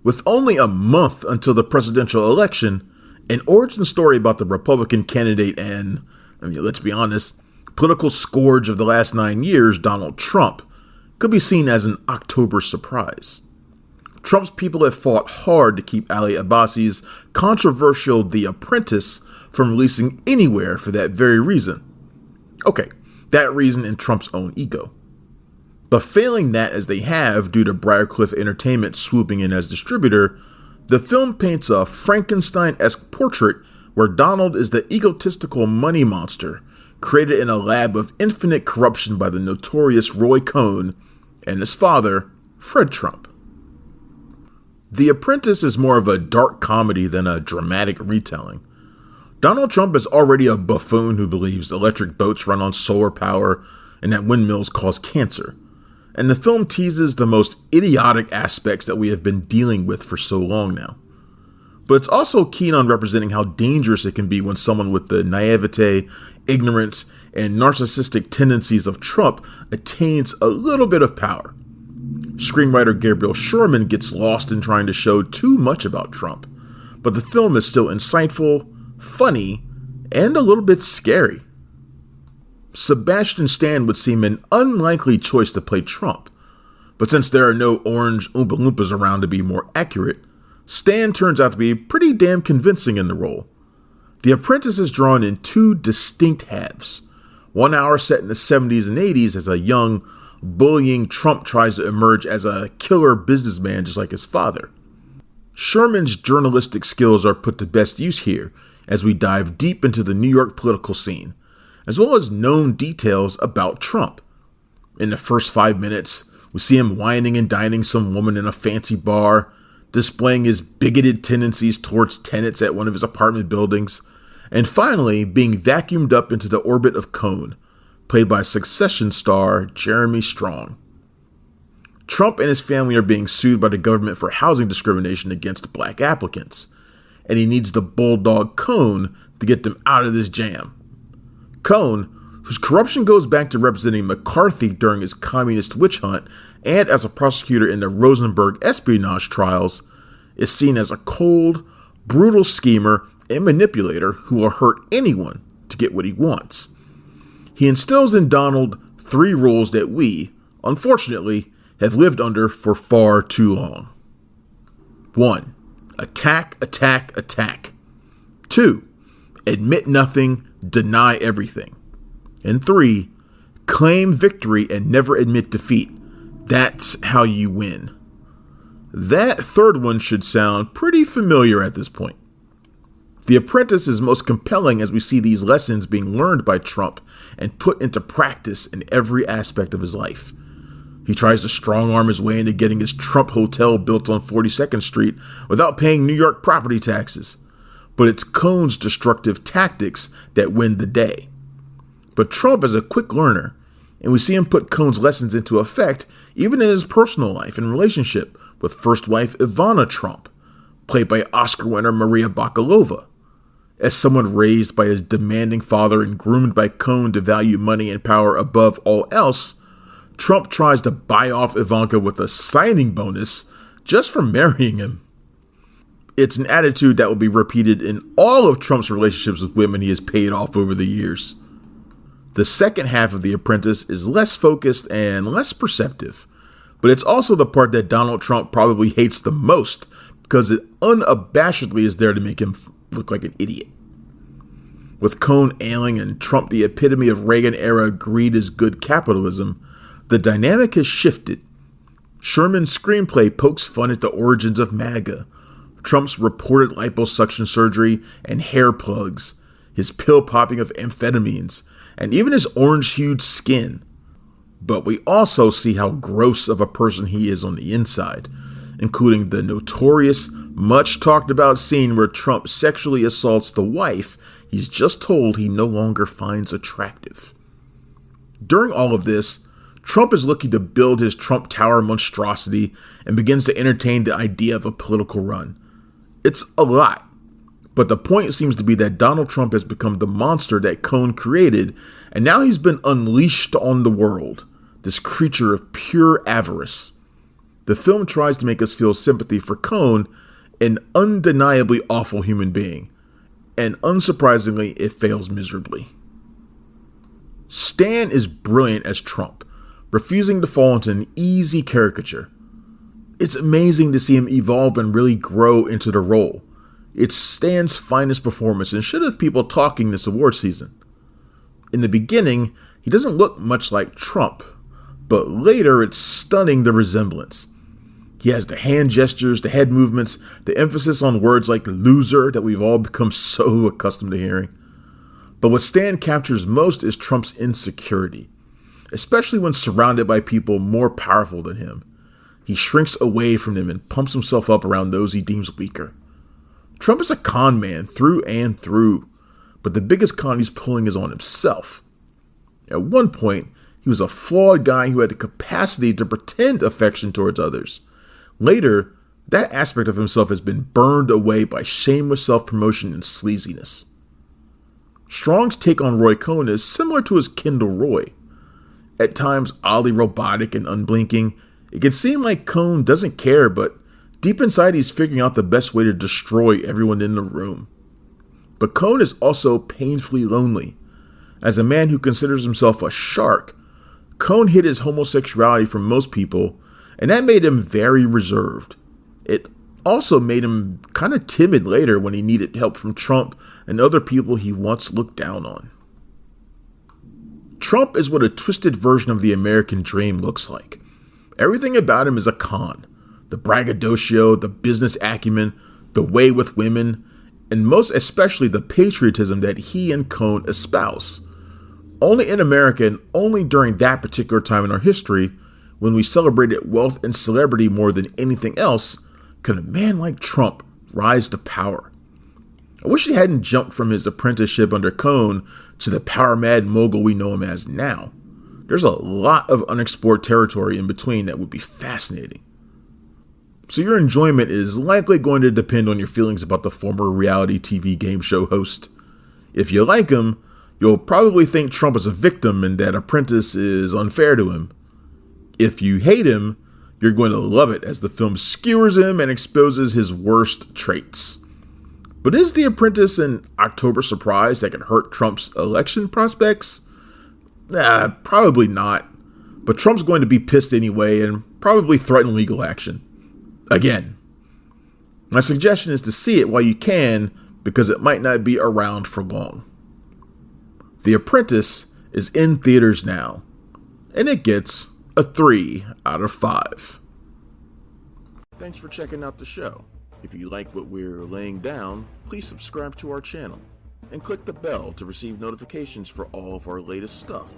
With only a month until the presidential election, an origin story about the Republican candidate and, let's be honest, political scourge of the last 9 years, Donald Trump, could be seen as an October surprise. Trump's people have fought hard to keep Ali Abbasi's controversial The Apprentice from releasing anywhere for that very reason. Okay, that reason and Trump's own ego. But failing that as they have due to Briarcliff Entertainment swooping in as distributor, the film paints a Frankenstein-esque portrait where Donald is the egotistical money monster created in a lab of infinite corruption by the notorious Roy Cohn and his father, Fred Trump. The Apprentice is more of a dark comedy than a dramatic retelling. Donald Trump is already a buffoon who believes electric boats run on solar power and that windmills cause cancer. And the film teases the most idiotic aspects that we have been dealing with for so long now. But it's also keen on representing how dangerous it can be when someone with the naivete, ignorance, and narcissistic tendencies of Trump attains a little bit of power. Screenwriter Gabriel Sherman gets lost in trying to show too much about Trump, but the film is still insightful, funny, and a little bit scary. Sebastian Stan would seem an unlikely choice to play Trump, but since there are no orange Oompa Loompas around to be more accurate, Stan turns out to be pretty damn convincing in the role. The Apprentice is drawn in two distinct halves. 1 hour set in the 70s and 80s as a young, bullying Trump tries to emerge as a killer businessman just like his father. Sherman's journalistic skills are put to best use here as we dive deep into the New York political scene, as well as known details about Trump. In the first 5 minutes, we see him whining and dining some woman in a fancy bar, displaying his bigoted tendencies towards tenants at one of his apartment buildings, and finally being vacuumed up into the orbit of Cohn, played by Succession star Jeremy Strong. Trump and his family are being sued by the government for housing discrimination against black applicants, and he needs the bulldog Cohn to get them out of this jam. Cohn, whose corruption goes back to representing McCarthy during his communist witch hunt and as a prosecutor in the Rosenberg espionage trials, is seen as a cold, brutal schemer and manipulator who will hurt anyone to get what he wants. He instills in Donald 3 rules that we, unfortunately, have lived under for far too long. 1. Attack, attack, attack. 2. Admit nothing, deny everything. And 3. Claim victory and never admit defeat. That's how you win. That third one should sound pretty familiar at this point. The Apprentice is most compelling as we see these lessons being learned by Trump and put into practice in every aspect of his life. He tries to strong-arm his way into getting his Trump hotel built on 42nd Street without paying New York property taxes. But it's Cohn's destructive tactics that win the day. But Trump is a quick learner, and we see him put Cohn's lessons into effect even in his personal life and relationship with first wife Ivana Trump, played by Oscar winner Maria Bakalova. As someone raised by his demanding father and groomed by Cohn to value money and power above all else, Trump tries to buy off Ivanka with a signing bonus just for marrying him. It's an attitude that will be repeated in all of Trump's relationships with women he has paid off over the years. The second half of The Apprentice is less focused and less perceptive, but it's also the part that Donald Trump probably hates the most because it unabashedly is there to make him look like an idiot. With Cohn ailing and Trump the epitome of Reagan-era greed is good capitalism, the dynamic has shifted. Sherman's screenplay pokes fun at the origins of MAGA, Trump's reported liposuction surgery and hair plugs, his pill popping of amphetamines, and even his orange-hued skin. But we also see how gross of a person he is on the inside, including the notorious, much-talked-about scene where Trump sexually assaults the wife he's just told he no longer finds attractive. During all of this, Trump is looking to build his Trump Tower monstrosity and begins to entertain the idea of a political run. It's a lot, but the point seems to be that Donald Trump has become the monster that Cohn created, and now he's been unleashed on the world, this creature of pure avarice. The film tries to make us feel sympathy for Cohn, an undeniably awful human being, and unsurprisingly, it fails miserably. Stan is brilliant as Trump, refusing to fall into an easy caricature. It's amazing to see him evolve and really grow into the role. It's Stan's finest performance and should have people talking this award season. In the beginning, he doesn't look much like Trump, but later it's stunning the resemblance. He has the hand gestures, the head movements, the emphasis on words like loser that we've all become so accustomed to hearing. But what Stan captures most is Trump's insecurity, especially when surrounded by people more powerful than him. He shrinks away from them and pumps himself up around those he deems weaker. Trump is a con man through and through, but the biggest con he's pulling is on himself. At one point, he was a flawed guy who had the capacity to pretend affection towards others. Later, that aspect of himself has been burned away by shameless self-promotion and sleaziness. Strong's take on Roy Cohn is similar to his Kendall Roy. At times oddly robotic and unblinking, it can seem like Cohn doesn't care, but deep inside he's figuring out the best way to destroy everyone in the room. But Cohn is also painfully lonely. As a man who considers himself a shark, Cohn hid his homosexuality from most people, and that made him very reserved. It also made him kind of timid later when he needed help from Trump and other people he once looked down on. Trump is what a twisted version of the American dream looks like. Everything about him is a con. The braggadocio, the business acumen, the way with women, and most especially the patriotism that he and Cohn espouse. Only in America and only during that particular time in our history, when we celebrated wealth and celebrity more than anything else, could a man like Trump rise to power. I wish he hadn't jumped from his apprenticeship under Cohn to the power-mad mogul we know him as now. There's a lot of unexplored territory in between that would be fascinating. So your enjoyment is likely going to depend on your feelings about the former reality TV game show host. If you like him, you'll probably think Trump is a victim and that Apprentice is unfair to him. If you hate him, you're going to love it as the film skewers him and exposes his worst traits. But is The Apprentice an October surprise that could hurt Trump's election prospects? Probably not. But Trump's going to be pissed anyway and probably threaten legal action. Again. My suggestion is to see it while you can because it might not be around for long. The Apprentice is in theaters now, and it gets a 3 out of 5. Thanks for checking out the show. If you like what we're laying down, please subscribe to our channel and click the bell to receive notifications for all of our latest stuff.